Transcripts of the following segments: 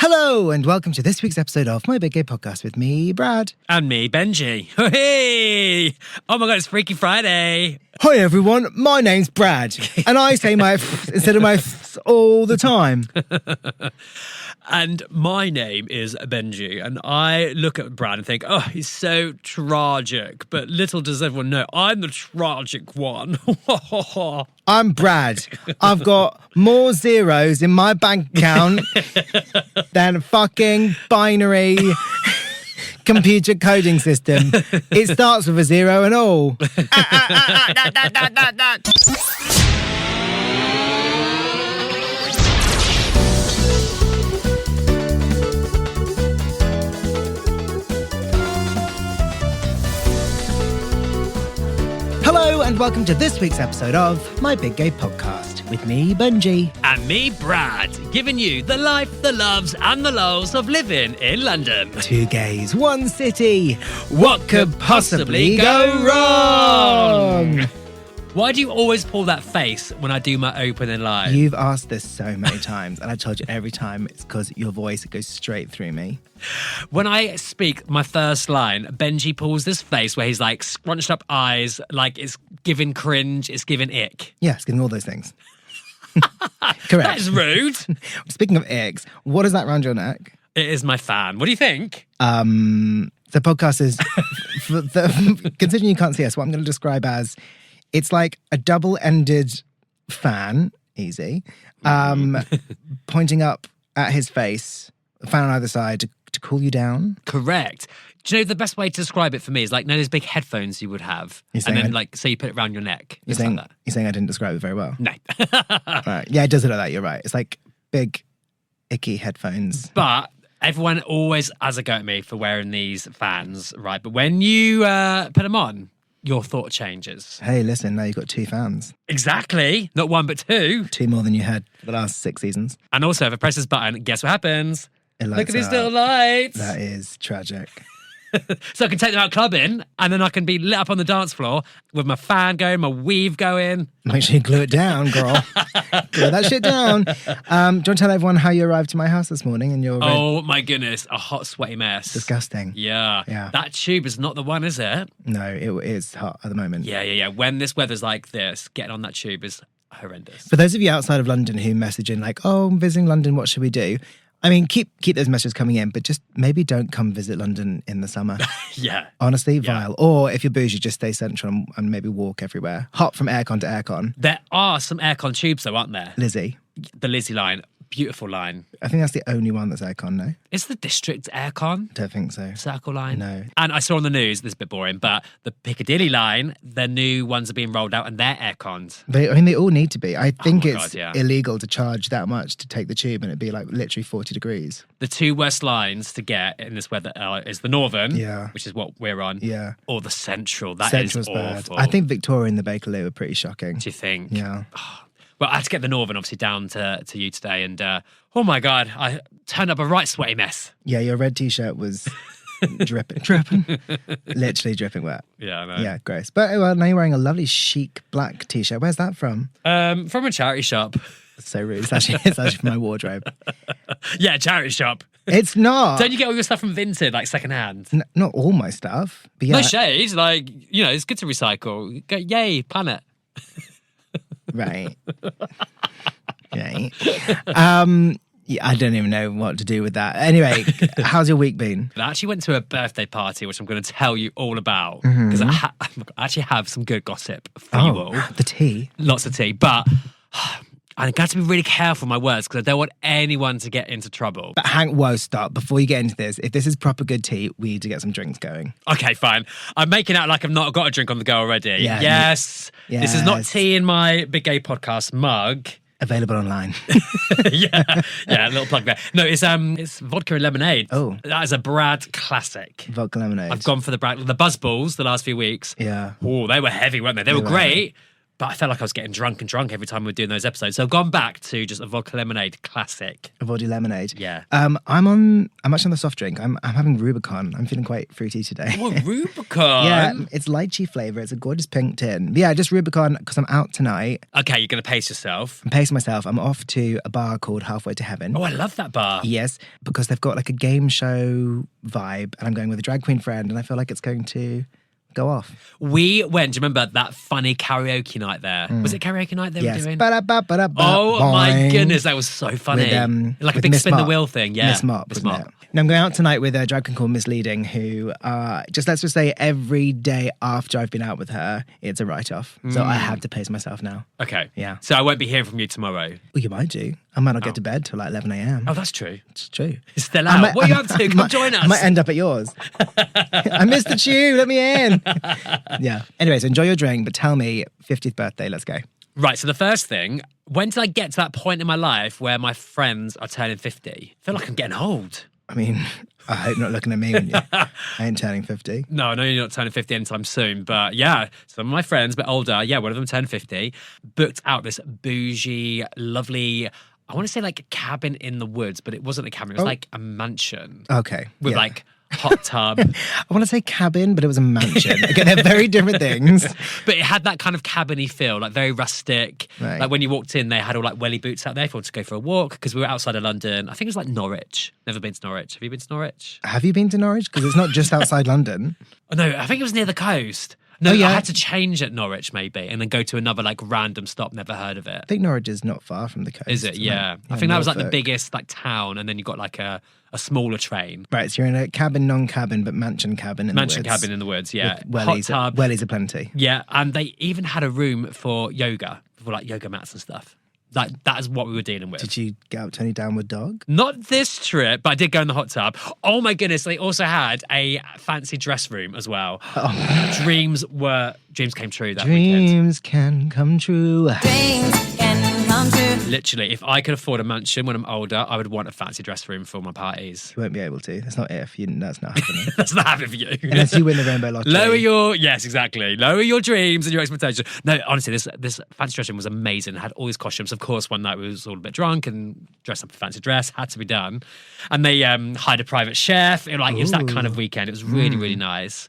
Hello and welcome to this week's episode of My Big Gay Podcast with me, Brad. And me, Benji. Hey! Oh my God, it's Freaky Friday. Hi everyone, my name's Brad. And I say my instead of my all the time. And my name is Benji. And I look at Brad and think, oh, he's so tragic. But little does everyone know, I'm the tragic one. I'm Brad. I've got more zeros in my bank account than a fucking binary computer coding system. It starts with a zero and all. Hello and welcome to this week's episode of My Big Gay Podcast with me, Benji. And me, Brad, giving you the life, the loves, and the lows of living in London. Two gays, one city. What could possibly go wrong? Why do you always pull that face when I do my opening line? You've asked this so many times, and I told you every time it's because your voice goes straight through me. When I speak my first line, Benji pulls this face where he's like scrunched up eyes, like it's giving cringe, it's giving ick. Yeah, it's giving all those things. Correct. That is rude. Speaking of icks, what is that around your neck? It is my fan. What do you think? The podcast is, considering you can't see us, what I'm going to describe as, it's like a double-ended fan, easy, pointing up at his face, a fan on either side to cool you down. Correct. Do you know the best way to describe it for me is like, those big headphones you would have. And then so you put it around your neck. You're saying I didn't describe it very well? No. Right. Yeah, it does look like that. You're right. It's like big, icky headphones. But everyone always has a go at me for wearing these fans, right? But when you put them on, your thought changes. Hey, listen, now you've got two fans. Exactly. Not one, but two. Two more than you had for the last 6 seasons. And also, if I press this button, guess what happens? Look at these little lights. That is tragic. So I can take them out clubbing, and then I can be lit up on the dance floor with my fan going, my weave going. Make sure you glue it down, girl. Glue that shit down. Do you want to tell everyone how you arrived to my house this morning? And you're oh my goodness, a hot, sweaty mess. Disgusting. Yeah. That tube is not the one, is it? No, it is hot at the moment. Yeah. When this weather's like this, getting on that tube is horrendous. For those of you outside of London who message in like, oh, I'm visiting London, what should we do? I mean, keep those messages coming in, but just maybe don't come visit London in the summer. Yeah. Honestly, vile. Or if you're bougie, just stay central and maybe walk everywhere. Hop from aircon to aircon. There are some aircon tubes though, aren't there? Lizzie. The Lizzie line. Beautiful line. I think that's the only one that's aircon, no? Is the district aircon? Don't think so. Circle line? No. And I saw on the news, this is a bit boring, but the Piccadilly line, the new ones are being rolled out and they're airconned. They all need to be. I think it's God, yeah. illegal to charge that much to take the tube and it'd be like literally 40 degrees. The two worst lines to get in this weather is the Northern, Yeah. which is what we're on, Yeah. or the Central. That Central's is bad. awful. I think Victoria and the Bakerloo are pretty shocking. Do you think? Yeah. Well, I had to get the Northern obviously down to you today, and oh my God, I turned up a right sweaty mess. Yeah, your red t-shirt was dripping. Literally dripping wet. Yeah, I know. Yeah, gross. But well, now you're wearing a lovely chic black t-shirt. Where's that from? From a charity shop. That's so rude. It's actually from my wardrobe. Yeah, charity shop. It's not. Don't you get all your stuff from Vinted, like secondhand? Not all my stuff. But yeah. No shade, like, it's good to recycle. Yay, planet. Right. Right. Yeah, I don't even know what to do with that. Anyway, how's your week been? I actually went to a birthday party, which I'm going to tell you all about, because I actually have some good gossip for you all. The tea. Lots of tea, but I got to be really careful with my words because I don't want anyone to get into trouble. But stop. Before you get into this, if this is proper good tea, we need to get some drinks going. Okay, fine. I'm making out like I've not got a drink on the go already. Yeah, yes. This is not tea in my Big Gay Podcast mug. Available online. yeah, a little plug there. No, it's vodka and lemonade. Oh. That is a Brad classic. Vodka lemonade. I've gone for the Buzz Balls the last few weeks. Yeah. Oh, they were heavy, weren't they? They were great, But I felt like I was getting drunk every time we were doing those episodes. So I've gone back to just a vodka lemonade classic. A vodka lemonade. Yeah. I'm actually on the soft drink. I'm having Rubicon. I'm feeling quite fruity today. Oh, Rubicon. Yeah, it's lychee flavour. It's a gorgeous pink tin. But yeah, just Rubicon because I'm out tonight. Okay, you're going to pace yourself. I'm pacing myself. I'm off to a bar called Halfway to Heaven. Oh, I love that bar. Yes, because they've got like a game show vibe and I'm going with a drag queen friend and I feel like it's going to go off. We went, do you remember that funny karaoke night there? Was it karaoke night they were doing? Oh my goodness, that was so funny. Like a big Miss spin the Mop. wheel thing, yeah. Miss Mop, wasn't it? And I'm going out tonight with a drag queen called Misleading, who let's just say every day after I've been out with her, it's a write-off. So I have to pace myself now. Okay. Yeah. So I won't be hearing from you tomorrow. Well, you might do. I might not get to bed till like 11 a.m. Oh, that's true. It's true. It's still out. What are you up to? Come join us. I might end up at yours. I missed the tube. Let me in. Yeah. Anyways, enjoy your drink, but tell me, 50th birthday, let's go. Right, so the first thing, when did I get to that point in my life where my friends are turning 50? I feel like I'm getting old. I mean, I hope not looking at me when I ain't turning 50. No, I know you're not turning 50 anytime soon, but yeah, some of my friends, a bit older, yeah, one of them turned 50, booked out this bougie, lovely, I want to say like a cabin in the woods, but it wasn't a cabin, it was like a mansion. Okay. With like hot tub. I want to say cabin, but it was a mansion. Again, they're very different things. But it had that kind of cabin-y feel, like very rustic. Right. Like when you walked in, they had all like welly boots out there if you wanted to go for a walk, because we were outside of London. I think it was like Norwich. Never been to Norwich. Have you been to Norwich? Have you been to Norwich? Because it's not just outside London. Oh, no, I think it was near the coast. No, Oh, yeah. I had to change at Norwich maybe and then go to another like random stop, never heard of it. I think Norwich is not far from the coast. Is it? isn't Yeah. I think that was like the biggest like town, and then you got like a smaller train. Right, so you're in a cabin, non-cabin, but mansion cabin in Mansion the woods. cabin in the woods, yeah. With Hot wellies, tub. wellies aplenty. Yeah, and they even had a room for yoga, for like yoga mats and stuff. Like that is what we were dealing with. Did you get up to any downward dog? Not this trip, but I did go in the hot tub. Oh my goodness, they also had a fancy dress room as well. Oh. Dreams came true that weekend. Dreams can come true. Dreams can come true. Literally, if I could afford a mansion when I'm older, I would want a fancy dress room for my parties. You won't be able to. That's not if you. That's not happening. That's not happening for you. Unless you win the rainbow lottery. Yes, exactly. Lower your dreams and your expectations. No, honestly, this fancy dress room was amazing. It had all these costumes. Of course, one night we was all a bit drunk and dressed up in a fancy dress. Had to be done. And they hired a private chef. It was that kind of weekend. It was really, really nice.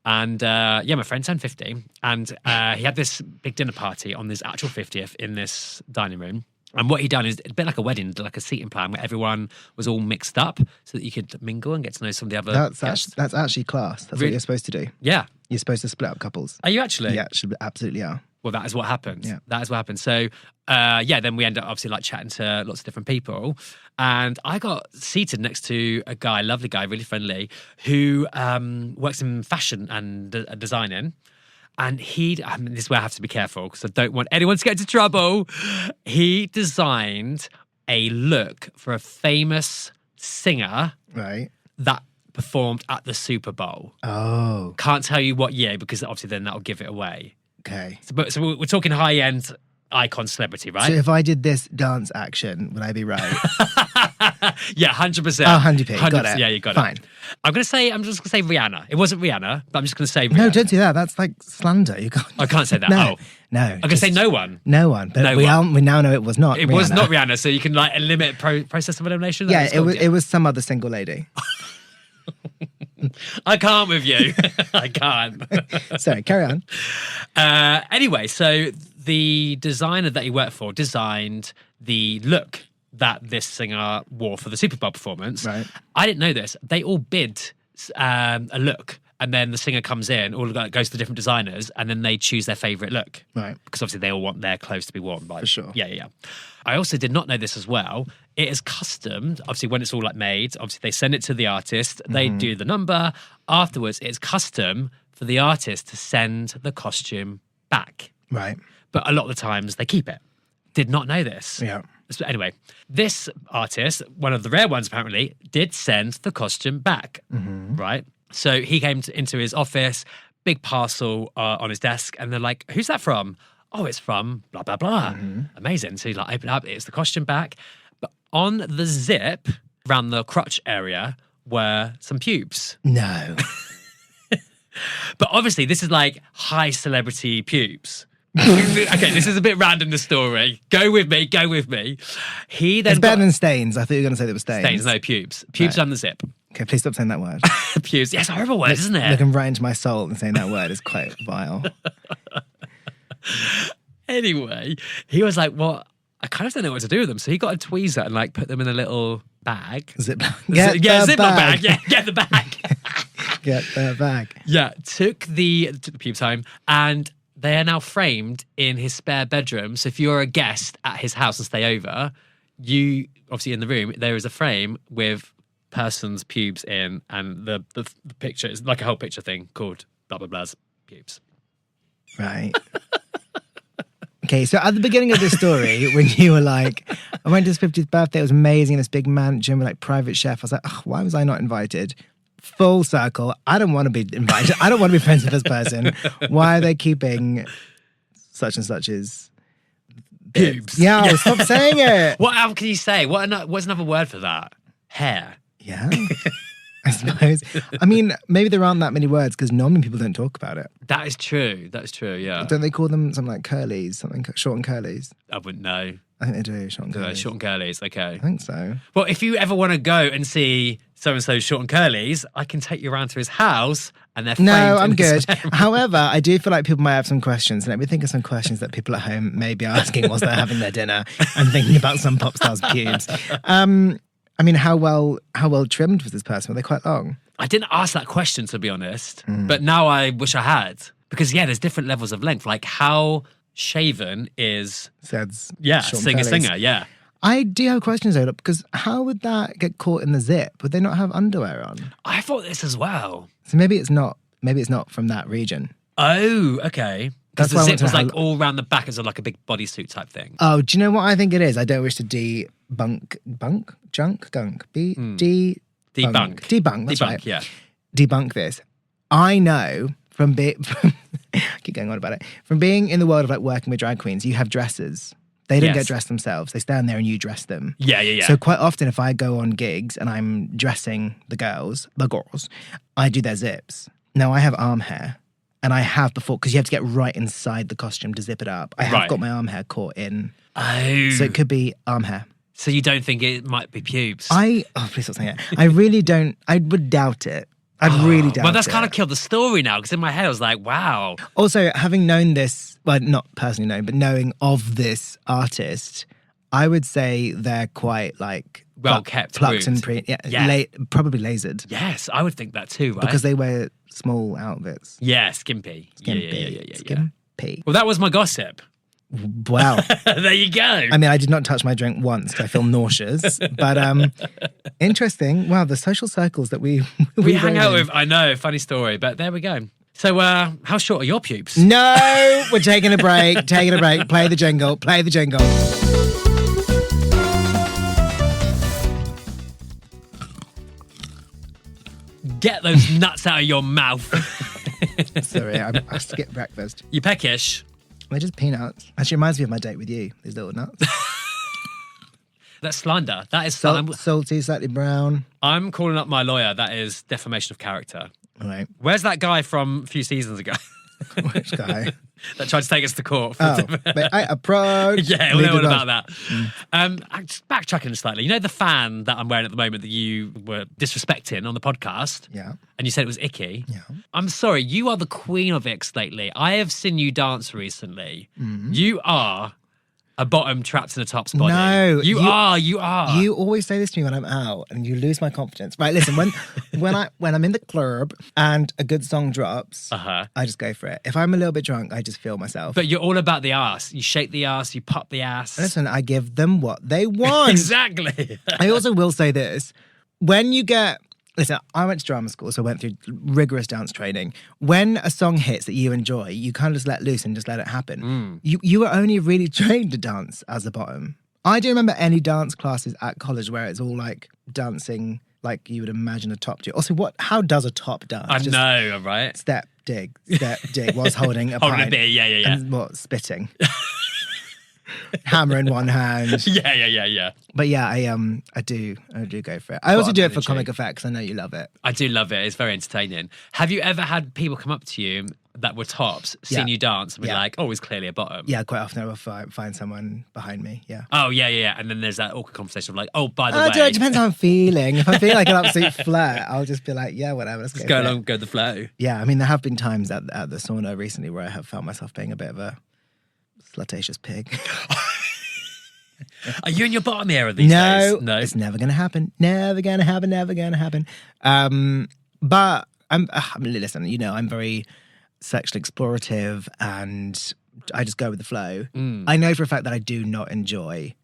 And my friend turned 50, and he had this big dinner party on his actual 50th in this dining room. And what he done is a bit like a wedding, like a seating plan where everyone was all mixed up so that you could mingle and get to know some of the other guests. That's actually class. That's what you're supposed to do. Yeah. You're supposed to split up couples. Are you actually? Yeah, absolutely are. Well, that is what happened. Yeah. That is what happened. So, then we ended up obviously like chatting to lots of different people. And I got seated next to a guy, lovely guy, really friendly, who works in fashion and designing. And this is where I have to be careful because I don't want anyone to get into trouble. He designed a look for a famous singer Right. that performed at the Super Bowl. Oh, Can't tell you what year because obviously then that'll give it away. okay. So we're talking high-end icon celebrity, right? So if I did this dance action, would I be right? Yeah, 100%. Oh, 100p. Got 100%. it. Yeah, you got Fine. it. I'm just going to say Rihanna. It wasn't Rihanna, but I'm just going to say Rihanna. No, don't do that. That's like slander. You can't. I can't say that. No, Oh. no. I'm going to say no one. No one. But No we one. now know it was not. It was not Rihanna, so you can like limit process of elimination. Yeah, it was some other single lady. I can't with you. I can't. Sorry, carry on. Anyway, so the designer that he worked for designed the look that this singer wore for the Super Bowl performance. Right. I didn't know this. They all bid a look, and then the singer comes in, all goes to the different designers, and then they choose their favourite look. Right. Because obviously they all want their clothes to be worn by. For sure. Yeah. I also did not know this as well. It is customed, obviously, when it's all like made, obviously they send it to the artist, they do the number. Afterwards, it's custom for the artist to send the costume back. Right. But a lot of the times they keep it. Did not know this. Yeah. So anyway, this artist, one of the rare ones apparently, did send the costume back, right? So he came into his office, big parcel on his desk, and they're like, who's that from? Oh, it's from blah, blah, blah. Amazing. So he like opened up, it's the costume back. But on the zip, around the crotch area, were some pubes. No. But obviously, this is like high celebrity pubes. Okay, this is a bit random, the story. Go with me. He then It's better than stains. I thought you were going to say that was stains. stains, no, pubes. Pubes Right. on the zip. Okay, please stop saying that word. Pubes. Yes, horrible word, isn't it? Looking right into my soul and saying that word is quite vile. Anyway, he was like, well, I kind of don't know what to do with them. So he got a tweezer and like put them in a little bag. Zip. Yeah, Get the Ziploc bag. Yeah, get the bag. Get the bag. Yeah, took the pubes home, and they are now framed in his spare bedroom. So if you're a guest at his house and stay over, you obviously in the room there is a frame with person's pubes in, and the picture is like a whole picture thing called blah blah blah's pubes. Right. Okay, so at the beginning of this story, when you were like, I went to his 50th birthday, it was amazing, this big mansion with like private chef. I was like, oh, why was I not invited? Full circle. I don't want to be invited. I don't want to be friends with this person. Why are they keeping such and such's Pubes. Yeah, stop saying it. What else can you say? What's another word for that? Hair. Yeah, I suppose. I mean, maybe there aren't that many words because normally people don't talk about it. That is true. Yeah. Don't they call them something like curlies, something short and curlies? I wouldn't know. I think they do, short and curlies. Short and curlies. Okay. I think so. Well, if you ever want to go and see so-and-so short and curlies, I can take you around to his house and they're framed No, I'm in the good. spare room. However, I do feel like people might have some questions. Let me think of some questions that people at home may be asking whilst they're having their dinner and thinking about some pop star's pubes. I mean, how well trimmed was this person? Were they quite long? I didn't ask that question, to be honest, but now I wish I had. Because, yeah, there's different levels of length. Like, how shaven is... Says singer, yeah. I do have questions though, because how would that get caught in the zip? Would they not have underwear on? I thought this as well. So maybe it's not from that region. Oh, okay. Because That's the why I zip want to was know like all around the back as like a big bodysuit type thing. Oh, do you know what I think it is? I don't wish to debunk, Debunk. That's right. Yeah. Debunk this. I know from I keep going on about it. From being in the world of like working with drag queens, you have dressers. They don't Yes. get dressed themselves. They stand there and you dress them. Yeah. So quite often if I go on gigs and I'm dressing the girls, I do their zips. Now I have arm hair. And I have before, because you have to get right inside the costume to zip it up. I have Right. got my arm hair caught in. Oh. So it could be arm hair. So you don't think it might be pubes? Please stop saying it. I really don't. I would doubt it. I'd really doubt it. Well, that's kind of killed the story now, because in my head I was like, wow. Also, having known this, well, not personally known, but knowing of this artist, I would say they're quite like Well kept, plucked and groomed. probably lasered Yes, I would think that too, right? because they wear small outfits. Yeah, skimpy. Skimpy. Yeah. Skimpy. Well, that was my gossip. Wow. There you go. I mean, I did not touch my drink once because I feel nauseous. But interesting. Wow, the social circles that we hang go out in. with, I know, funny story, but there we go. So, how short are your pubes? No, we're taking a break. Play the jingle. Get those nuts out of your mouth. Sorry, I skipped breakfast. You peckish. They're just peanuts. Actually, reminds me of my date with you, these little nuts. That's slander. That is Salty, slightly brown. I'm calling up my lawyer. That is defamation of character. All right. Where's that guy from a few seasons ago Which guy? that tried to take us to court? But I approach. Yeah, we'll know all about that. Just backtracking slightly. You know the fan that I'm wearing at the moment that you were disrespecting on the podcast? Yeah. And you said it was icky? Yeah. I'm sorry, you are the queen of icks lately. I have seen you dance recently. You are a bottom trapped in a top's body. No, You are. You always say this to me when I'm out, and you lose my confidence. Right? Listen, when I'm in the club and a good song drops, Uh-huh. I just go for it. If I'm a little bit drunk, I just feel myself. But you're all about the ass. You shake the ass, you pop the ass. Listen, I give them what they want. Exactly. I also will say this: when you get. Listen, I went to drama school, so I went through rigorous dance training. When a song hits that you enjoy, you kind of just let loose and just let it happen. You were only really trained to dance as a bottom. I don't remember any dance classes at college where it's all like dancing like you would imagine a top do. Also, how does a top dance? I Just know, right? Step, dig, whilst holding a Holding a pint. beer, yeah. And what, spitting. Hammer in one hand. Yeah. But yeah, I do go for it. I also do it Bottom for energy. comic effects. I know you love it. I do love it. It's very entertaining. Have you ever had people come up to you that were tops seen Yeah. you dance and be Yeah. like, oh, he's clearly a bottom. Yeah, quite often I will find someone behind me. Yeah. Oh, yeah. And then there's that awkward conversation of like, oh, by the Oh, way. it depends how I'm feeling. If I'm feeling like an absolute flirt, I'll just be like, yeah, whatever. Let's Just go go for it. along, go with the flow. Yeah, I mean, there have been times at the sauna recently where I have felt myself being a bit of a slutatious pig. Are you in your bottom era these days? No. It's never going to happen. Never going to happen. Never going to happen. But listen, you know, I'm very sexually explorative and I just go with the flow. I know for a fact that I do not enjoy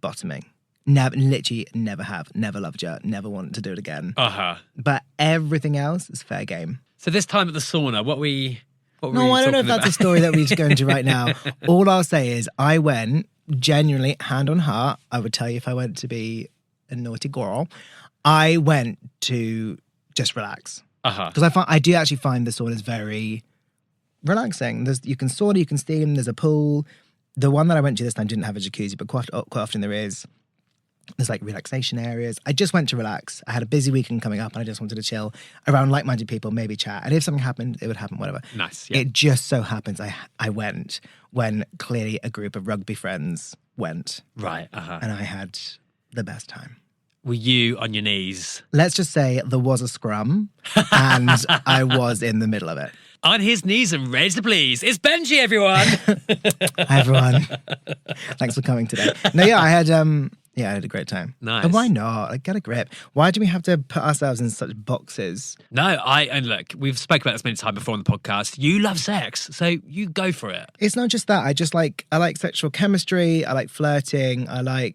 bottoming. Literally never have. Never loved you. Never want to do it again. But everything else is fair game. So this time at the sauna, what were you No, I don't know if that's a story that we need to go into right now. All I'll say is I went, genuinely, hand on heart, I would tell you if I went to be a naughty girl, I went to just relax. Because I do actually find the sauna is very relaxing. You can sauna, you can steam, there's a pool. The one that I went to this time didn't have a jacuzzi, but quite often there is. There's like relaxation areas. I just went to relax. I had a busy weekend coming up and I just wanted to chill around like-minded people, maybe chat. And if something happened, it would happen, whatever. Nice, yeah. It just so happens I went when clearly a group of rugby friends went. Right, And I had the best time. Were you on your knees? Let's just say there was a scrum and I was in the middle of it. On his knees and ready to please. It's Benji, everyone. Hi, everyone. Thanks for coming today. No, yeah, I had a great time. Nice. And why not? Like, get a grip. Why do we have to put ourselves in such boxes? No, and look, we've spoken about this many times before on the podcast. You love sex, so you go for it. It's not just that. I like sexual chemistry. I like flirting. I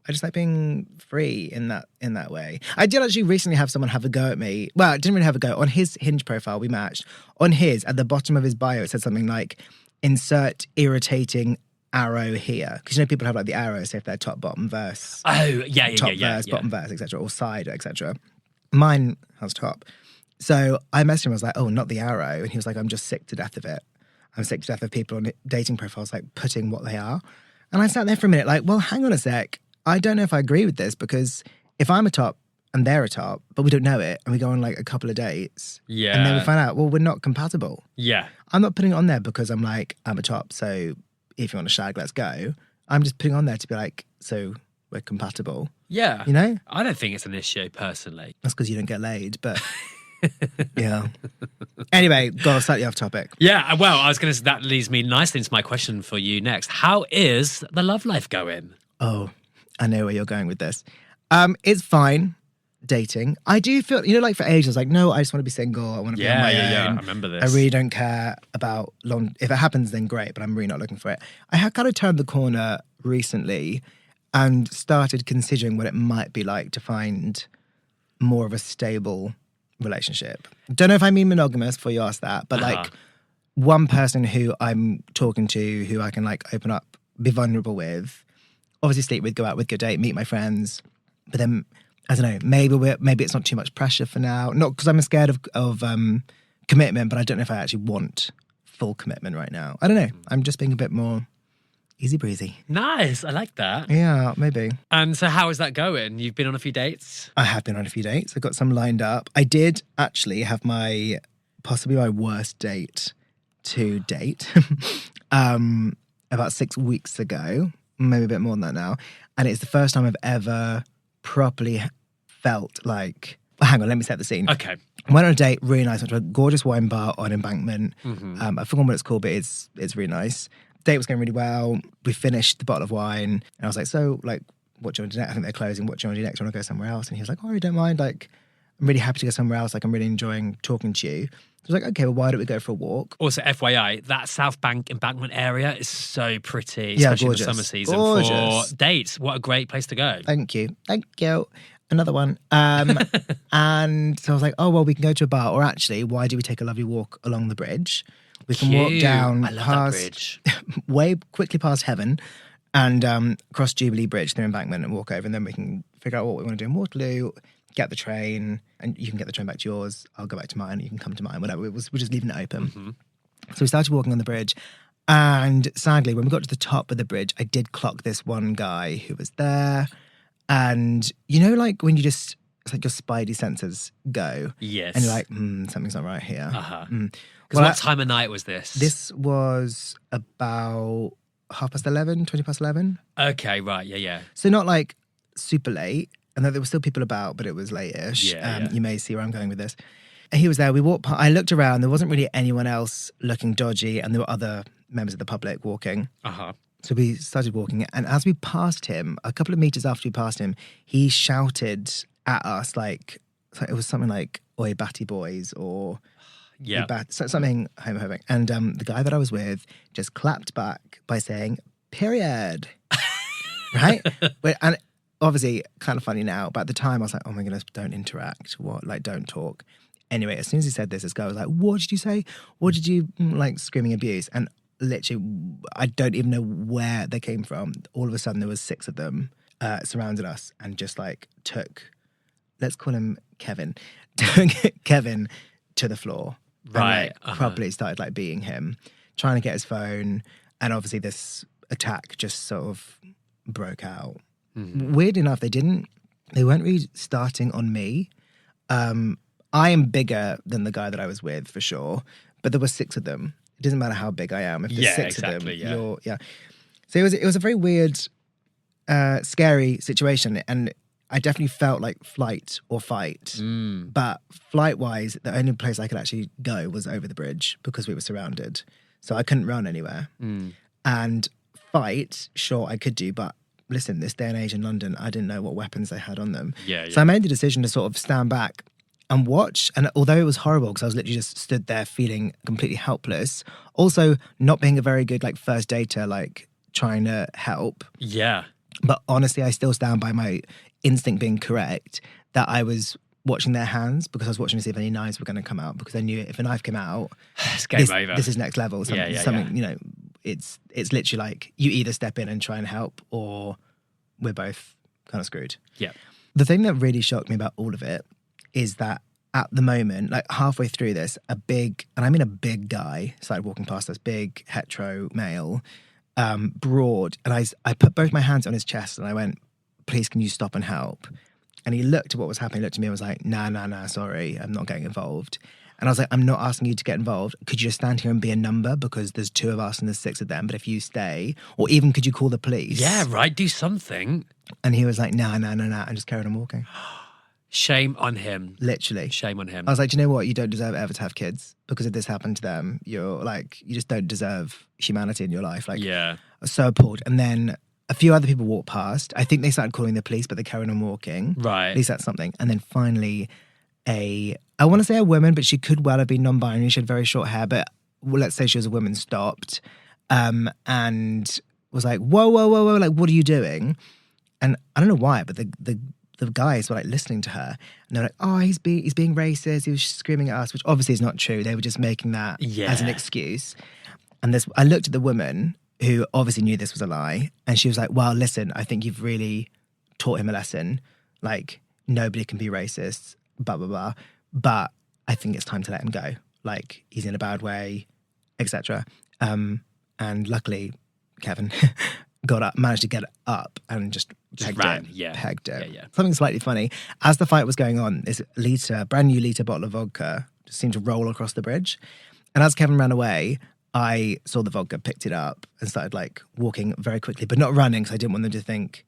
just like being free in that way. I did actually recently have someone have a go at me. Well, I didn't really have a go. On his Hinge profile, we matched. On his, at the bottom of his bio, it said something like, insert irritating arrow here. Because you know people have like the arrows, so if they're top, bottom, verse. Oh, yeah. Top verse, bottom verse, etc. Or side, etc. Mine has top. So I messaged him, I was like, oh, not the arrow. And he was like, I'm just sick to death of it. I'm sick to death of people on dating profiles like putting what they are. And I sat there for a minute like, well, hang on a sec. I don't know if I agree with this because if I'm a top and they're a top, but we don't know it and we go on like a couple of dates. Yeah. And then we find out, well, we're not compatible. Yeah. I'm not putting it on there because I'm like, I'm a top. So if you want to shag, let's go. I'm just putting on there to be like, so we're compatible. Yeah. You know? I don't think it's an issue personally. That's because you don't get laid, but yeah. Anyway, got slightly off topic. Yeah, well, that leads me nicely into my question for you next. How is the love life going? Oh, I know where you're going with this. It's fine, dating. I do feel, like for ages, like, no, I just want to be single. I want to be on my own. I remember this. I really don't care about long. If it happens, then great, but I'm really not looking for it. I have kind of turned the corner recently and started considering what it might be like to find more of a stable relationship. Don't know if I mean monogamous before you ask that, but like one person who I'm talking to, who I can like open up, be vulnerable with, obviously sleep with, go out with, go date, meet my friends. But then, I don't know, maybe it's not too much pressure for now. Not because I'm scared of commitment, but I don't know if I actually want full commitment right now. I don't know. I'm just being a bit more easy breezy. Nice. I like that. Yeah, maybe. And so how is that going? You've been on a few dates? I have been on a few dates. I've got some lined up. I did actually have possibly my worst date to date about 6 weeks ago. Maybe a bit more than that now. And it's the first time I've ever properly felt like, hang on, let me set the scene. Okay. Went on a date, really nice. Went to a gorgeous wine bar on Embankment. Mm-hmm. I forgot what it's called, but it's really nice. Date was going really well. We finished the bottle of wine. And I was like, so, like, what do you want to do next? I think they're closing. What do you want to do next? I want to go somewhere else. And he was like, oh, I don't mind. Like, I'm really happy to go somewhere else. Like, I'm really enjoying talking to you. I was like, okay, well, why don't we go for a walk? Also, FYI, that South Bank embankment area is so pretty, Yeah, especially gorgeous. in the summer season Gorgeous. for dates. What a great place to go. Thank you. Another one. And so I was like, oh, well, we can go to a bar. Or actually, why do we take a lovely walk along the bridge? We can walk Cute. down I love past, that bridge. way quickly past Heaven and cross Jubilee Bridge through Embankment and walk over. And then we can figure out what we want to do in Waterloo, get the train, and you can get the train back to yours. I'll go back to mine. You can come to mine, whatever. We're just leaving it open. Mm-hmm. So we started walking on the bridge. And sadly, when we got to the top of the bridge, I did clock this one guy who was there. And like when you just it's like your spidey senses go. Yes. And you're like, something's not right here. Uh-huh. Mm. Because what time of night was this? This was about 11:30, 11:20. Okay, right, yeah. So not like super late. And there were still people about, but it was late-ish. Yeah. You may see where I'm going with this. And he was there. We walked past, I looked around. There wasn't really anyone else looking dodgy. And there were other members of the public walking. Uh-huh. So we started walking. And as we passed him, a couple of meters after we passed him, he shouted at us like, it was something like, "Oi, batty boys," or Yeah. something homophobic. And the guy that I was with just clapped back by saying, "Period." Right? And obviously kind of funny now, but at the time I was like, oh my goodness, don't interact. What? Like, don't talk. Anyway, as soon as he said this guy was like, what did you say? What did you, like, screaming abuse? And literally, I don't even know where they came from. All of a sudden, there was 6 of them surrounded us and just like took, let's call him Kevin, took Kevin to the floor. Right. And, like, probably started like beating him, trying to get his phone. And obviously this attack just sort of broke out. Mm-hmm. Weird enough, they weren't really starting on me. I am bigger than the guy that I was with for sure, but there were 6 of them. It doesn't matter how big I am. If there's 6 of them, yeah. So it was a very weird, scary situation, and I definitely felt like flight or fight. But flight-wise, the only place I could actually go was over the bridge because we were surrounded. So I couldn't run anywhere. And fight, sure, I could do, but listen, this day and age in London, I didn't know what weapons they had on them. So I made the decision to sort of stand back and watch. And although it was horrible, because I was literally just stood there feeling completely helpless, also not being a very good like first dater, like trying to help. Yeah. But honestly, I still stand by my instinct being correct that I was watching their hands because I was watching to see if any knives were going to come out, because I knew if a knife came out, it's game over. This is next level. Something, you know, it's literally like you either step in and try and help or we're both kind of screwed. Yeah. The thing that really shocked me about all of it is that at the moment, like halfway through this, a big, and I mean a big guy, started walking past us, big hetero male, broad, and I put both my hands on his chest and I went, please can you stop and help? And he looked at what was happening, looked at me and was like, nah, sorry, I'm not getting involved. And I was like, I'm not asking you to get involved. Could you just stand here and be a number? Because there's 2 of us and there's 6 of them. But if you stay, or even could you call the police? Yeah, right, do something. And he was like, nah, and just carried on walking. Shame on him. Literally. Shame on him. I was like, do you know what? You don't deserve ever to have kids. Because if this happened to them, you're like, you just don't deserve humanity in your life. Like, yeah. I was so appalled. And then a few other people walked past. I think they started calling the police, but they carried on walking. Right. At least that's something. And then finally, I want to say a woman, but she could well have been non-binary. She had very short hair, but let's say she was a woman, stopped and was like, whoa, like, what are you doing? And I don't know why, but the guys were like listening to her, and they're like, oh, he's being racist. He was screaming at us, which obviously is not true. They were just making that as an excuse. And I looked at the woman who obviously knew this was a lie, and she was like, well, listen, I think you've really taught him a lesson. Like, nobody can be racist, blah, blah, blah. But I think it's time to let him go. Like, he's in a bad way, etc. And luckily, Kevin managed to get up and just pegged it. Yeah. Something slightly funny. As the fight was going on, this brand new liter bottle of vodka just seemed to roll across the bridge. And as Kevin ran away, I saw the vodka, picked it up, and started like walking very quickly, but not running because I didn't want them to think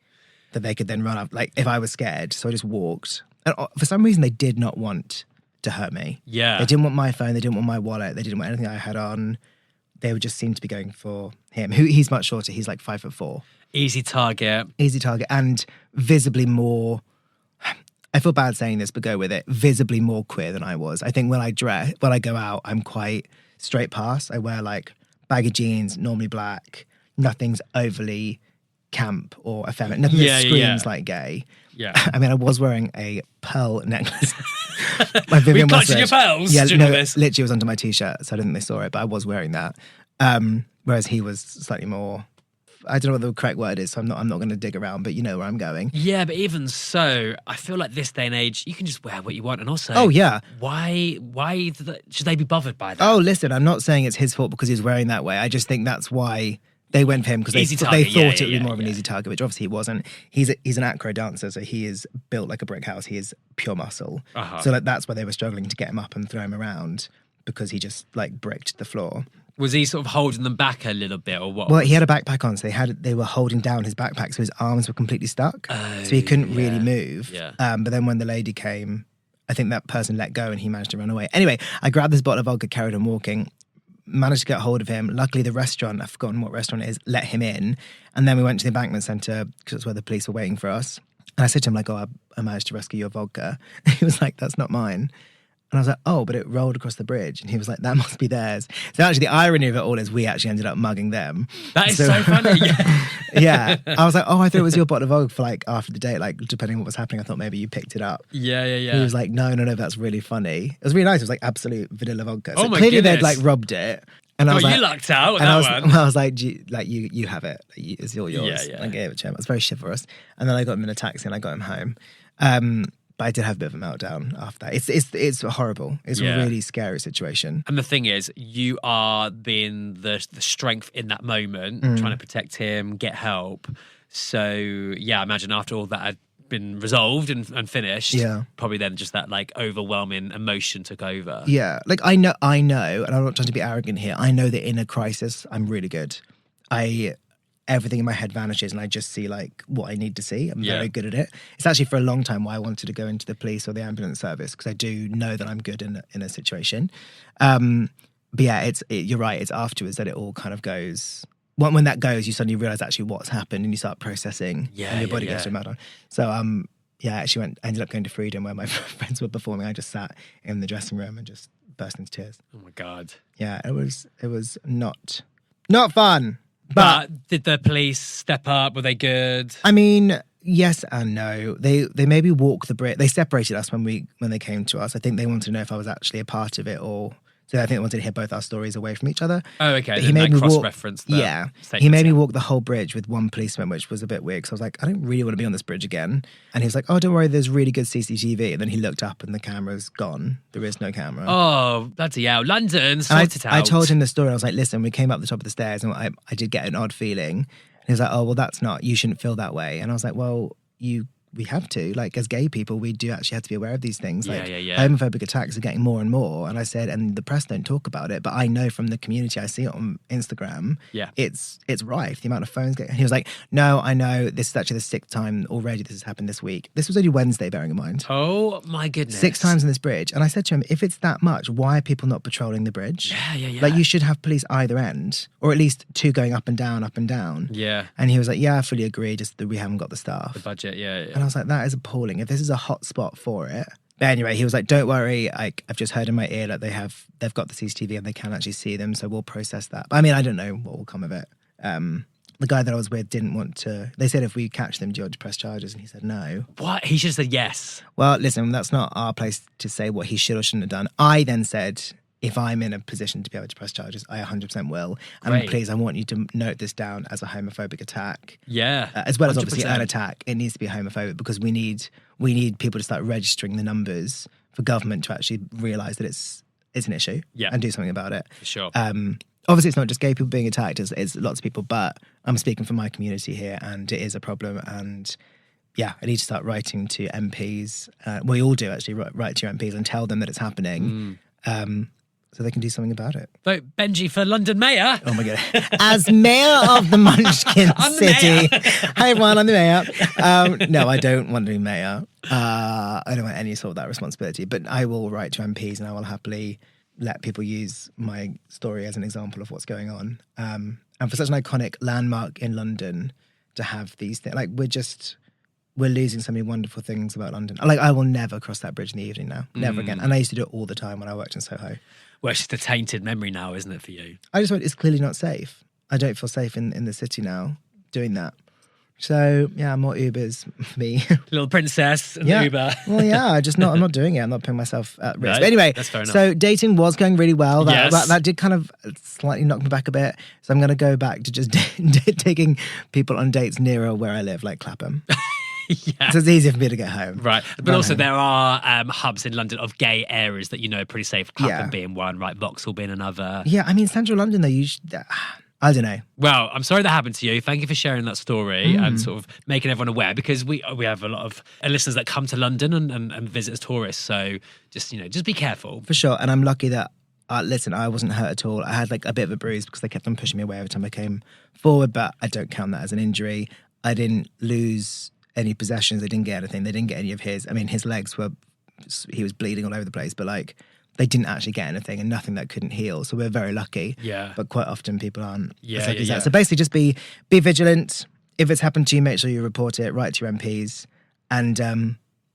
that they could then run up, like if I was scared. So I just walked. And for some reason, they did not want to hurt me. Yeah. They didn't want my phone. They didn't want my wallet. They didn't want anything I had on. They would just seem to be going for him. He's much shorter. He's like 5'4". Easy target. And visibly more, I feel bad saying this, but go with it, visibly more queer than I was. I think when I go out, I'm quite straight pass. I wear like baggy jeans, normally black. Nothing's overly camp or effeminate. Nothing that screams like gay. Yeah. I mean, I was wearing a pearl necklace. My Vivian we collected your pearls. Yeah, no, literally it was under my t-shirt, so I didn't think they saw it, but I was wearing that. Whereas he was slightly more, I don't know what the correct word is, so I'm not going to dig around, but you know where I'm going. Yeah, but even so, I feel like this day and age, you can just wear what you want. And also, why should they be bothered by that? Oh, listen, I'm not saying it's his fault because he's wearing that way. I just think that's why They went for him because they Easy thought target, it yeah, would be yeah, more of an yeah. easy target, which obviously he wasn't. He's an acro dancer, so he is built like a brick house. He is pure muscle. So like that's why they were struggling to get him up and throw him around because he just like bricked the floor. Was he sort of holding them back a little bit, or what? Well, he had a backpack on, so they were holding down his backpack, so his arms were completely stuck, so he couldn't really move. Yeah. But then when the lady came, I think that person let go and he managed to run away. Anyway, I grabbed this bottle of vodka, carried on walking. Managed to get hold of him. Luckily, the restaurant, I've forgotten what restaurant it is, let him in. And then we went to the embankment centre because that's where the police were waiting for us. And I said to him, like, oh, I managed to rescue your vodka. He was like, that's not mine. And I was like, oh, but it rolled across the bridge. And he was like, that must be theirs. So actually, the irony of it all is we actually ended up mugging them. That is so funny. Yeah. Yeah. I was like, oh, I thought it was your bottle of vodka for like after the date. Like, depending on what was happening, I thought maybe you picked it up. Yeah. He was like, no, that's really funny. It was really nice. It was like absolute vanilla vodka. So Oh my clearly goodness. they'd like robbed it. And I Oh, was like, you lucked out with and that one. I was like, you have it. It's all yours. Yeah. And I gave it to him. It was very chivalrous. And then I got him in a taxi and I got him home. But I did have a bit of a meltdown after that. It's horrible. It's a really scary situation. And the thing is, you are being the strength in that moment, trying to protect him, get help. So, yeah, I imagine after all that had been resolved and finished, probably then just that like overwhelming emotion took over. Yeah, like I know, and I'm not trying to be arrogant here. I know that in a crisis, I'm really good. Everything in my head vanishes and I just see like what I need to see. I'm very good at it. It's actually for a long time why I wanted to go into the police or the ambulance service because I do know that I'm good in a situation. But yeah, you're right. It's afterwards that it all kind of goes. When that goes, you suddenly realize actually what's happened and you start processing and your body gets to a meltdown. So I actually ended up going to Freedom where my friends were performing. I just sat in the dressing room and just burst into tears. Oh my God. Yeah, it was not fun. But did the police step up? Were they good? I mean, yes and no. They maybe walk the bridge. They separated us when they came to us. I think they wanted to know if I was actually a part of it or. So I think they wanted to hear both our stories away from each other. Oh, okay. But he made me cross-reference. Yeah, he made me walk the whole bridge with one policeman, which was a bit weird. So I was like, I don't really want to be on this bridge again. And he was like, oh, don't worry, there's really good CCTV. And then he looked up and the camera's gone. There is no camera. Oh, bloody hell. London, sort it out. I told him the story. I was like, listen, we came up the top of the stairs and I did get an odd feeling. And he was like, oh, well, that's not, you shouldn't feel that way. And I was like, well, we have to. Like, as gay people, we do actually have to be aware of these things. Like, homophobic attacks are getting more and more. And I said, and the press don't talk about it, but I know from the community, I see it on Instagram, it's rife. The amount of phones getting. He was like, no, I know. This is actually the 6th time already this has happened this week. This was only Wednesday, bearing in mind. Oh, my goodness. 6 times in this bridge. And I said to him, if it's that much, why are people not patrolling the bridge? Yeah. Like, you should have police either end, or at least 2 going up and down, up and down. Yeah. And he was like, yeah, I fully agree, just that we haven't got the staff. The budget, yeah. And I was like, that is appalling. If this is a hot spot for it. But anyway, he was like, don't worry, I've just heard in my ear that they've got the CCTV and they can actually see them, so we'll process that. But I mean, I don't know what will come of it. The guy that I was with didn't want to. They said if we catch them, do you want to press charges? And he said no. What? He should have said yes. Well, listen, that's not our place to say what he should or shouldn't have done. I then said, if I'm in a position to be able to press charges, I 100% will. And please, I want you to note this down as a homophobic attack. Yeah. As well as obviously 100%. an attack. It needs to be homophobic because we need people to start registering the numbers for government to actually realise that it's an issue and do something about it. For sure. Obviously, it's not just gay people being attacked, it's lots of people, but I'm speaking for my community here and it is a problem. And yeah, I need to start writing to MPs. We all do actually write to your MPs and tell them that it's happening. So they can do something about it. Vote Benji for London Mayor. Oh my God. As Mayor of the Munchkin City. Hi everyone, I'm the Mayor. No, I don't want to be Mayor. I don't want any sort of that responsibility, but I will write to MPs and I will happily let people use my story as an example of what's going on. And for such an iconic landmark in London to have these things, like we're losing so many wonderful things about London. Like, I will never cross that bridge in the evening now. Never again. And I used to do it all the time when I worked in Soho. Well, it's just a tainted memory now, isn't it, for you? It's clearly not safe. I don't feel safe in the city now doing that. So, yeah, more Ubers for me. Little princess and Uber. Well, yeah, I'm not doing it. I'm not putting myself at risk. No, but anyway, that's fair enough. So dating was going really well. Yes. That did kind of slightly knock me back a bit. So I'm going to go back to just taking people on dates nearer where I live, like Clapham. Yeah. So it's easier for me to get home. Right. But also there are hubs in London of gay areas that you know are pretty safe. Clapham Yeah. being one, right? Vauxhall being another. Yeah, I mean, central London, though, I don't know. Well, I'm sorry that happened to you. Thank you for sharing that story and sort of making everyone aware, because we have a lot of listeners that come to London and visit as tourists. So just be careful. For sure. And I'm lucky that, listen, I wasn't hurt at all. I had like a bit of a bruise because they kept on pushing me away every time I came forward, but I don't count that as an injury. I didn't lose any possessions. They didn't get anything. They didn't get any of his. I mean, his legs he was bleeding all over the place, but like, they didn't actually get anything and nothing that couldn't heal. So we're very lucky. Yeah. But quite often people aren't. Yeah. That. So basically just be vigilant. If it's happened to you, make sure you report it, write to your MPs. And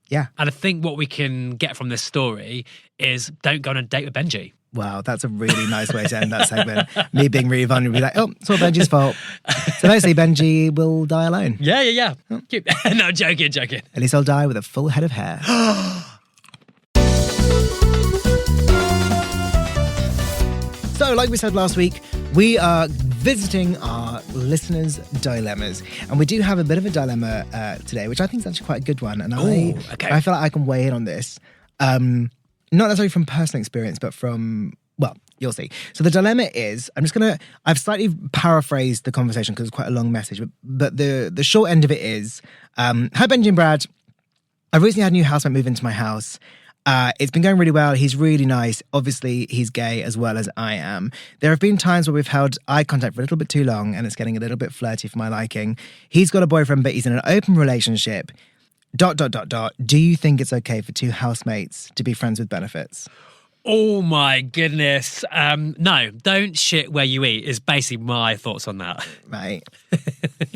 yeah. And I think what we can get from this story is don't go on a date with Benji. Wow, that's a really nice way to end that segment. Me being really vulnerable, be like, oh, it's all Benji's fault. So basically, Benji will die alone. Yeah. Cute. No, joking. At least I'll die with a full head of hair. So, like we said last week, we are visiting our listeners' dilemmas. And we do have a bit of a dilemma today, which I think is actually quite a good one. And I feel like I can weigh in on this. Not necessarily from personal experience, but from, well, you'll see. So the dilemma is, I've slightly paraphrased the conversation because it's quite a long message, but the short end of it is, hi Benji and Brad, I've recently had a new housemate move into my house. It's been going really well. He's really nice. Obviously, he's gay as well as I am. There have been times where we've held eye contact for a little bit too long and it's getting a little bit flirty for my liking. He's got a boyfriend, but he's in an open relationship. ... Do you think it's okay for two housemates to be friends with benefits? Oh my goodness. No, don't shit where you eat is basically my thoughts on that. Right.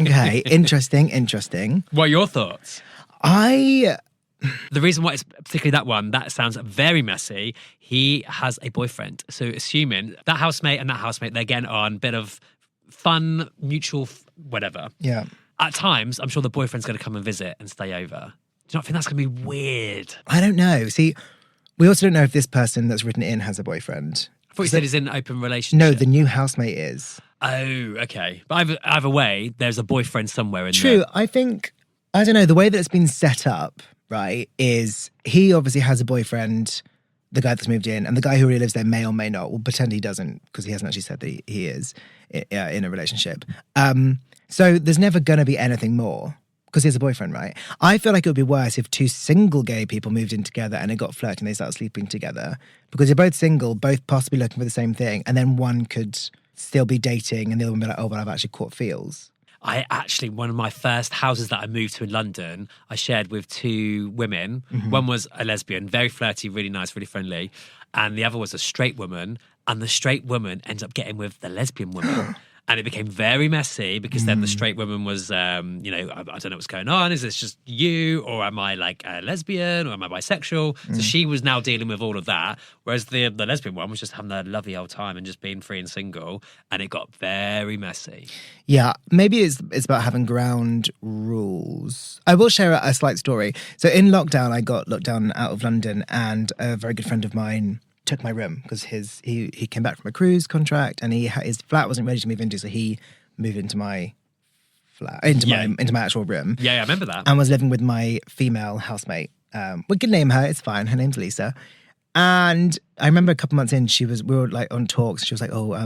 Okay, interesting. What are your thoughts? The reason why it's particularly that one, that sounds very messy. He has a boyfriend. So assuming that housemate and that housemate, they're getting on, bit of fun, mutual, whatever. Yeah. At times, I'm sure the boyfriend's going to come and visit and stay over. Do you not think that's going to be weird? I don't know. See, we also don't know if this person that's written in has a boyfriend. I thought you said he's in an open relationship. No, the new housemate is. Oh, okay. But either way, there's a boyfriend somewhere in there. True. I think, I don't know, the way that it's been set up, right, is he obviously has a boyfriend, the guy that's moved in, and the guy who really lives there may or may not. We'll pretend he doesn't, because he hasn't actually said that he is in a relationship. So there's never going to be anything more, because he has a boyfriend, right? I feel like it would be worse if two single gay people moved in together and it got flirty and they started sleeping together, because you're both single, both possibly looking for the same thing, and then one could still be dating and the other one be like, oh, but I've actually caught feels. One of my first houses that I moved to in London, I shared with two women. Mm-hmm. One was a lesbian, very flirty, really nice, really friendly. And the other was a straight woman. And the straight woman ends up getting with the lesbian woman. And it became very messy because then the straight woman was, I don't know what's going on. Is this just you? Or am I like a lesbian? Or am I bisexual? So she was now dealing with all of that. Whereas the lesbian one was just having a lovely old time and just being free and single. And it got very messy. Yeah, maybe it's about having ground rules. I will share a slight story. So in lockdown, I got locked down out of London, and a very good friend of mine took my room because he came back from a cruise contract and his flat wasn't ready to move into, so he moved into my flat, into my actual room. Yeah, I remember that. And was living with my female housemate. We could name her, it's fine. Her name's Lisa. And I remember a couple months in, we were like on talks. She was like, oh,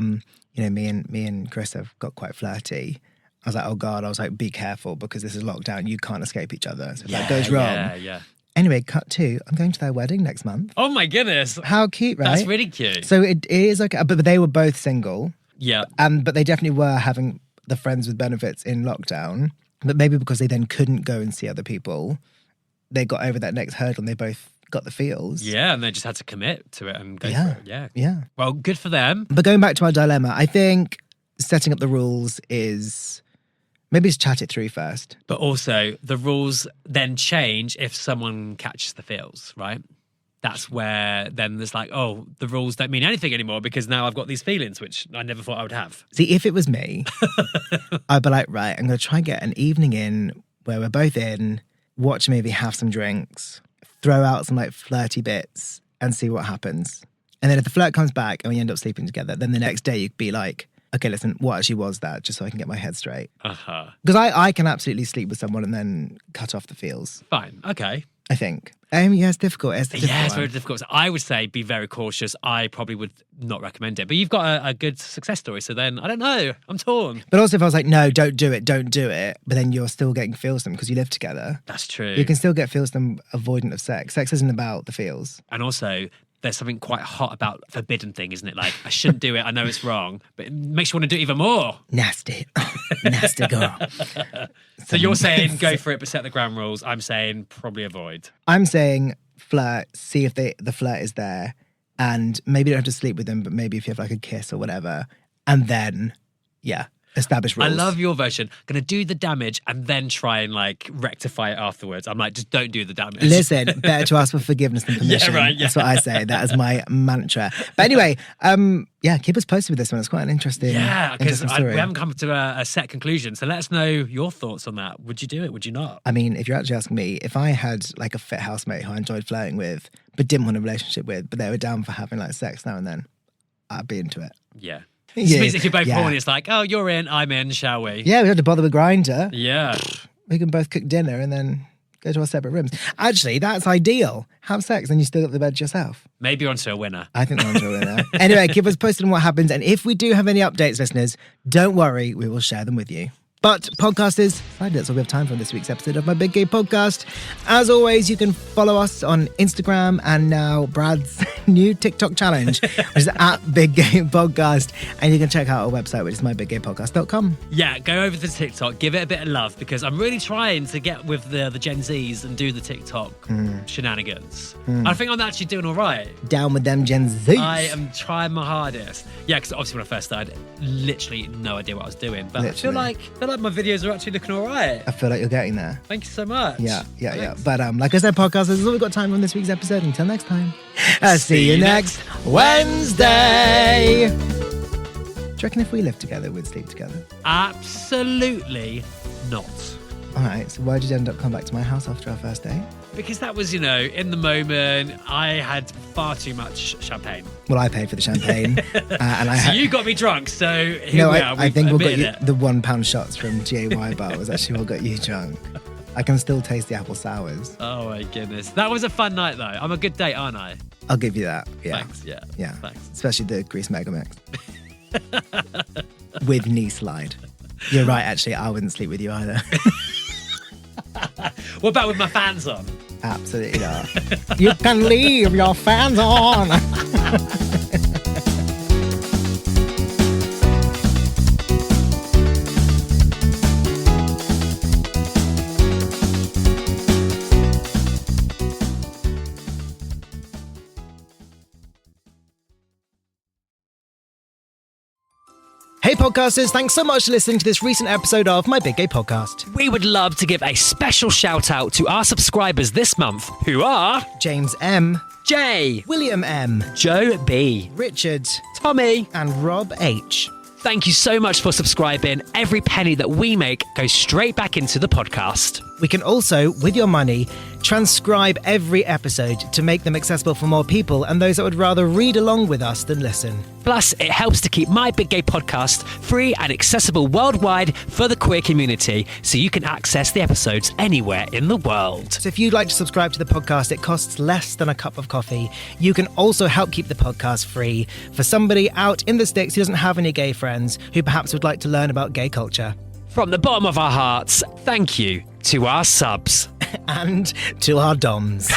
me and Chris have got quite flirty. I was like, oh God. I was like, be careful because this is lockdown. You can't escape each other. So if that goes wrong. Yeah. Anyway, cut to, I'm going to their wedding next month. Oh my goodness. How cute, right? That's really cute. So it is okay, but they were both single. Yeah. But they definitely were having the friends with benefits in lockdown. But maybe because they then couldn't go and see other people, they got over that next hurdle and they both got the feels. Yeah, and they just had to commit to it and go for it. Yeah. Well, good for them. But going back to our dilemma, I think setting up the rules is... maybe just chat it through first. But also, the rules then change if someone catches the feels, right? That's where then there's like, oh, the rules don't mean anything anymore because now I've got these feelings, which I never thought I would have. See, if it was me, I'd be like, right, I'm going to try and get an evening in where we're both in, watch a movie, have some drinks, throw out some like flirty bits and see what happens. And then if the flirt comes back and we end up sleeping together, then the next day you'd be like, okay, listen, what actually was that? Just so I can get my head straight. Uh-huh. Because I can absolutely sleep with someone and then cut off the feels. Fine. Okay. I think. Yeah, it's difficult. It's a difficult Yeah, it's one. very difficult. So I would say be very cautious. I probably would not recommend it. But you've got a good success story. So then, I don't know. I'm torn. But also if I was like, no, don't do it. But then you're still getting feelsome because you live together. That's true. You can still get feelsome avoidant of sex. Sex isn't about the feels. And also, there's something quite hot about forbidden thing, isn't it? Like, I shouldn't do it. I know it's wrong. But it makes you want to do it even more. Nasty. Nasty girl. So you're saying go for it, but set the ground rules. I'm saying probably avoid. I'm saying flirt, see if the flirt is there, and maybe you don't have to sleep with them, but maybe if you have like a kiss or whatever, and then, yeah, establish rules. I love your version. Gonna do the damage and then try and like rectify it afterwards. I'm like, just don't do the damage. Listen, better to ask for forgiveness than permission. Yeah, right, yeah. That's what I say. That is my mantra. But anyway, yeah, keep us posted with this one. It's quite an interesting Yeah, because interesting story. we haven't come to a set conclusion. So let us know your thoughts on that. Would you do it? Would you not? I mean, if you're actually asking me, if I had like a fit housemate who I enjoyed flirting with, but didn't want a relationship with, but they were down for having like sex now and then, I'd be into it. Yeah. Yeah. It means if you're both Yeah. horny, it's like, oh, you're in, I'm in, shall we? Yeah, we don't have to bother with Grindr. Yeah. We can both cook dinner and then go to our separate rooms. Actually, that's ideal. Have sex and you still got the bed to yourself. Maybe you're onto a winner. I think we're on to a winner. Anyway, keep us posted on what happens. And if we do have any updates, listeners, don't worry, we will share them with you. But podcasters, that's all we have time for on this week's episode of My Big Gay Podcast. As always, you can follow us on Instagram and now Brad's new TikTok challenge, which is at Big Gay Podcast. And you can check out our website, which is mybiggaypodcast.com. Yeah, go over to TikTok, give it a bit of love because I'm really trying to get with the Gen Zs and do the TikTok shenanigans. I think I'm actually doing all right. Down with them Gen Zs. I am trying my hardest. Yeah, because obviously when I first started, literally no idea what I was doing. But I feel like my videos are actually looking all right. I feel like you're getting there. Thank you so much. Yeah. Thanks. But like I said, podcasters, this is all we've got time for on this week's episode. Until next time, I'll see you next Wednesday. Do you reckon if we lived together, we'd sleep together? Absolutely not. All right, so why'd you end up coming back to my house after our first date? Because that was, in the moment, I had far too much champagne. Well, I paid for the champagne. And I So you got me drunk, so here No, we are. I think what got you, it. the £1 shots from GAY Bar was actually what got you drunk. I can still taste the apple sours. Oh my goodness. That was a fun night, though. I'm a good date, aren't I? I'll give you that. Yeah. Thanks, yeah. Yeah. Thanks. Especially the Grease Mega Mix. With knee slide. You're right, actually. I wouldn't sleep with you either. What about with my fans on? Absolutely not. You can leave your fans on. Hey podcasters, thanks so much for listening to this recent episode of My Big Gay Podcast. We would love to give a special shout out to our subscribers this month, who are James M, Jay, William M, Joe B, Richard, Tommy. and Rob H. Thank you so much for subscribing. Every penny that we make goes straight back into the podcast. We can also, with your money, transcribe every episode to make them accessible for more people and those that would rather read along with us than listen. Plus, it helps to keep My Big Gay Podcast free and accessible worldwide for the queer community, so you can access the episodes anywhere in the world. So if you'd like to subscribe to the podcast, it costs less than a cup of coffee. You can also help keep the podcast free for somebody out in the sticks who doesn't have any gay friends who perhaps would like to learn about gay culture. From the bottom of our hearts, thank you to our subs. And to our doms.